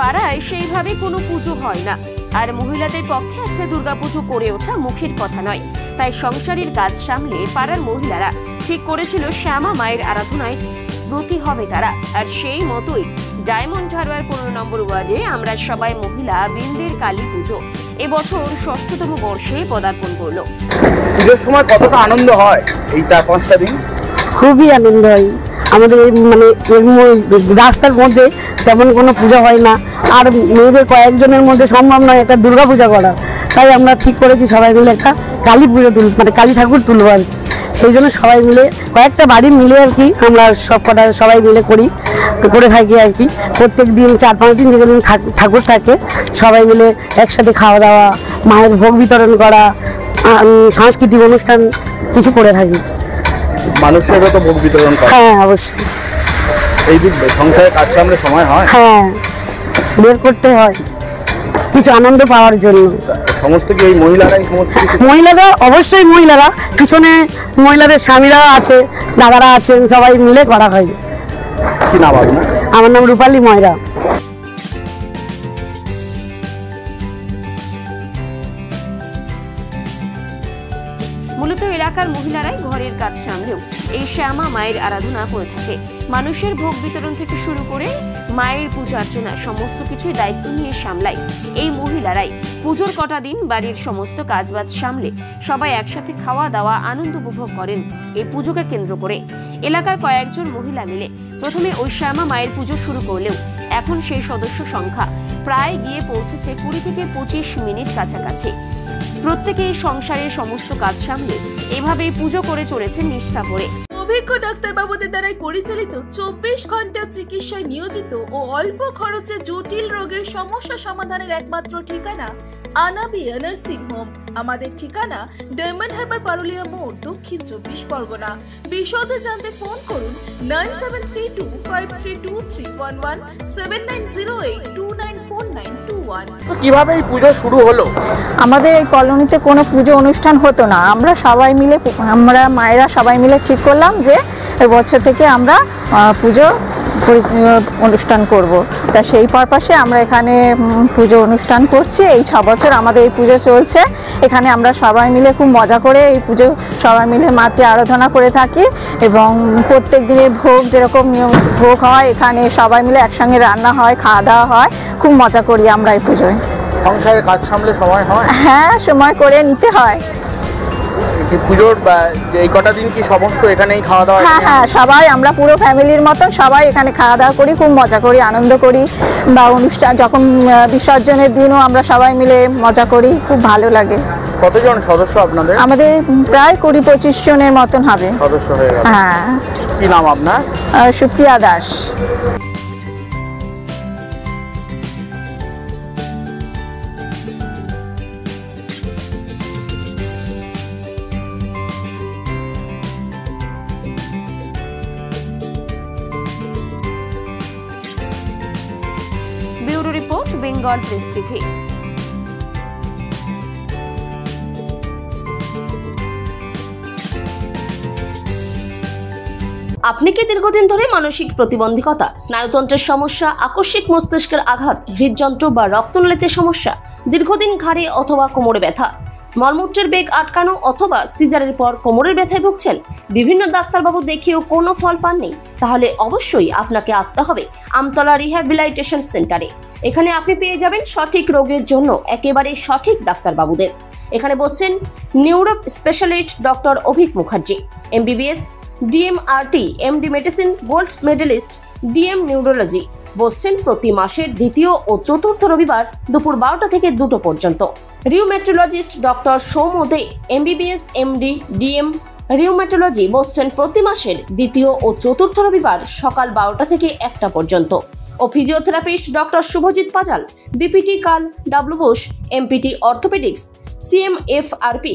পাড়ায় সেইভাবে কোনো পুজো হয় না, আর মহিলাদের পক্ষে একটা দুর্গাপুজো করে ওঠা মুখের কথা নয়। তাই সংসারের কাজ সামলে পাড়ার মহিলারা ঠিক করেছিল শ্যামা মায়ের আরাধনায় ব্রতী হবে তারা। আর সেই মতোই ডায়মন্ড হারবার 15 নম্বর ওয়ার্ডে আমরা সবাই মহিলা বৃন্দের কালী পুজো এবছর 6ষ্ঠতম বর্ষে পদার্পণ করলো। পুজোর সময় কতটা আনন্দ হয় এই 4-5টা দিন? খুবই আনন্দ হয় আমাদের, মানে রাস্তার মধ্যে তেমন কোনো পূজা হয় না, আর মেয়েদের কয়েকজনের মধ্যে সম্ভব নয় একটা দুর্গা পূজা করা। তাই আমরা ঠিক করেছি সবাই মিলে একটা কালী পুজো মানে কালী ঠাকুর তুলবো আর কি। সেই জন্য সবাই মিলে কয়েকটা বাড়ি মিলে আর কি আমরা সবাই মিলে করে থাকি আর কি। প্রত্যেক দিন 4-5 দিন যেদিন ঠাকুর থাকে সবাই মিলে একসাথে খাওয়া দাওয়া, মায়ের ভোগ বিতরণ করা, সাংস্কৃতিক অনুষ্ঠান কিছু করে থাকি। মানুষেরও তো ভোগ বিতরণ করে। হ্যাঁ অবশ্যই। এই দিন সংসারে কাজ সামলে সময় হয়? হ্যাঁ বের করতে হয় কিছু আনন্দ পাওয়ার জন্য। সমস্ত কি এই মহিলারাই মহিলারা অবশ্যই পিছনে মহিলাদের স্বামীরা আছে, দাদারা আছেন, সবাই মিলে করা হয়। কি নাম আপনার? আমার নাম রূপালী ময়রা। মূলত এলাকার মহিলারাই ঘরের কাজ সামলেও এই শ্যামা মায়ের আরাধনা করে থাকে। মানুষের ভোগ বিতরণ থেকে শুরু করে মায়ের পূজা অর্চনা সমস্ত কিছুই দায়িত্ব নিয়ে সামলায় এই মহিলারাই। পুজোর কটা দিন বাড়ির সমস্ত কাজবাজ সামলে সবাই একসাথে খাওয়া দাওয়া আনন্দ উপভোগ করেন এই পুজোকে কেন্দ্র করে। এলাকার কয়েকজন মহিলা মিলে প্রথমে ওই শ্যামা মায়ের পুজো শুরু করলেও এখন সেই সদস্য সংখ্যা প্রায় গিয়ে পৌঁছেছে 20 থেকে 25 মিনিট কাছাকাছি। প্রত্যেকে সংসারের সমস্ত কাজ সামলে এভাবেই পুজো করে চলেছে নিষ্ঠা করে। অভিজ্ঞ ডাক্তারবাবুদের দ্বারাই পরিচালিত 24 ঘন্টা চিকিৎসায় নিয়োজিত ও অল্প খরচে জটিল রোগের সমস্যা সমাধানের একমাত্র ঠিকানা আনাবিয়া নার্সিং হোম। আমাদের ঠিকানা ডায়মন্ড হারবার পারুলিয়া মোড়, দক্ষিণ 24 পরগনা। বিশদে জানতে ফোন করুন 9732532311 7908294921। কিভাবে এই পুজো শুরু হলো? আমাদের এই কলোনিতে কোনো পুজো অনুষ্ঠান হতো না, আমরা মায়েরা সবাই মিলে ঠিক করলাম যে এবছর থেকে আমরা পুজো অনুষ্ঠান করব। তা সেই পারপাসে আমরা এখানে পুজো অনুষ্ঠান করছি। এই 6 বছর আমাদের এই পুজো চলছে। এখানে আমরা সবাই মিলে খুব মজা করে এই পুজো সবাই মিলে মাকে আরাধনা করে থাকি এবং প্রত্যেক দিনের ভোগ যেরকম নিয়ম ভোগ হয় এখানে সবাই মিলে একসঙ্গে রান্না হয়, খাওয়া দাওয়া হয়, খুব মজা করি আমরা এই পুজোয়। সংসারের কাজ সামলে সময় হয়? হ্যাঁ সময় করে নিতে হয়। পুজোর এই কটা দিন কি সমস্ত এখানেই খাওয়া দাওয়া? হ্যাঁ সবাই আমরা পুরো ফ্যামিলির মতন সবাই এখানে খাওয়া দাওয়া করি, খুব মজা করি, আনন্দ করি। বা অনুষ্ঠান যখন বিসর্জনের দিনও আমরা সবাই মিলে মজা করি, খুব ভালো লাগে। কতজন সদস্য আপনাদের? আমাদের প্রায় 20-25 জনের মতন হবে সদস্য হয়ে গেল। হ্যাঁ। কি নাম আপনার? Supriya Das. Bureau report, Bengal press TV. আপনি কি দীর্ঘদিন ধরে মানসিক প্রতিবন্ধকতা, স্নায়ুতন্ত্রের সমস্যা, আকস্মিক মস্তিষ্কের আঘাত, হৃদযন্ত্র বা রক্তনালীতে সমস্যা, দীর্ঘদিন ঘাড়ে অথবা কোমরে ব্যথা, মলমূত্রের বেগ আটকানো অথবা সিজারের পর কোমরের ব্যথায় ভুগছেন, বিভিন্ন ডাক্তারবাবু দেখিয়েও কোনো ফল পাননি? তাহলে অবশ্যই আপনাকে আসতে হবে আমতলা রিহ্যাবিলিটেশন সেন্টারে। এখানে আপনি পেয়ে যাবেন সঠিক রোগের জন্য একেবারে সঠিক ডাক্তারবাবুদের। এখানে বসছেন neuro specialist doctor Abhik Mukherjee, MBBS, DMRT, MD medicine, gold medalist, DM neurology. বসছেন প্রতি মাসের দ্বিতীয় ও চতুর্থ রবিবার দুপুর 12টা থেকে 2টো পর্যন্ত। রিউমেটোলজিস্ট ডক্টর সৌম্য দে, MBBS, MD, DM রিউমেটোলজি। বসছেন প্রতি মাসের দ্বিতীয় ও চতুর্থ রবিবার সকাল 12টা থেকে 1টা পর্যন্ত। ও physiotherapist doctor Subhajit puzzle, BPT কাল, ডাব্লু বোস, এমপিটি অর্থোপেডিক্স, সিএমএফআরপি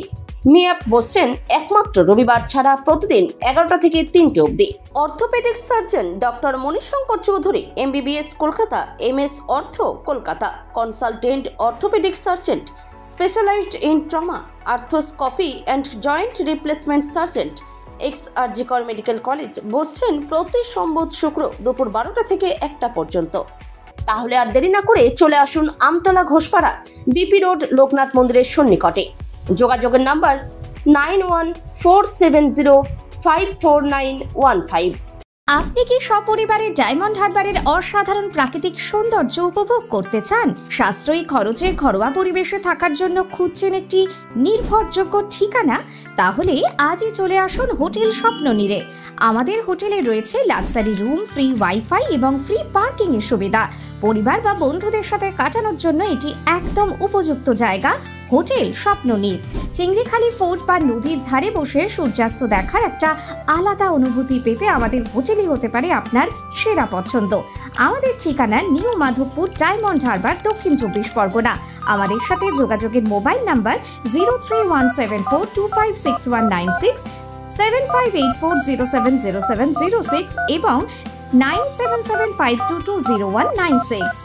মিয়াপ বসছেন একমাত্র রবিবার ছাড়া প্রতিদিন 11টা থেকে 3টে অবধি। Orthopaedics surgeon doctor Manishankar Chowdhury, MBBS Kolkata, MS অর্থ Kolkata, consultant orthopaedics surgeon, specialised in trauma, arthroscopy and joint replacement surgeon, এক্স-আরজিকর medical college বসছেন প্রতি সোমবার শুক্র দুপুর 12টা থেকে 1টা পর্যন্ত। তাহলে আর দেরি না করে চলে আসুন আমতলা ঘোষপাড়া, বিপি রোড, লোকনাথ মন্দিরের সন্নিকটে। যোগাযোগের নাম্বার 9147054915। আপনি কি সপরিবারে ডায়মন্ড হারবারের অসাধারণ প্রাকৃতিক সৌন্দর্য উপভোগ করতে চান? সাশ্রয়ী খরচে ঘরোয়া পরিবেশে থাকার জন্য খুঁজছেন একটি নির্ভরযোগ্য ঠিকানা? তাহলে আজই চলে আসুন হোটেল স্বপ্ননীরে। আমাদের হোটেলে রয়েছে লাক্সারি রুম, ফ্রি ওয়াইফাই এবং ফ্রি পার্কিং এর সুবিধা। পরিবার বা বন্ধুদের সাথে কাটানোর জন্য এটি একদম উপযুক্ত জায়গা। হোটেল স্বপ্ননীর চিংড়িখালি ফোর্ট বা নদীর ধারে বসে সূর্যাস্ত দেখার একটা আলাদা অনুভূতি পেতে আমাদের হোটেলই হতে পারে আপনার সেরা পছন্দ। আমাদের ঠিকানা নিউ মাধবপুর, ডায়মন্ড হারবার, দক্ষিণ 24 পরগনা। আমাদের সাথে যোগাযোগের মোবাইল নাম্বার 031742566196, 7584070706 এবং 9775220196।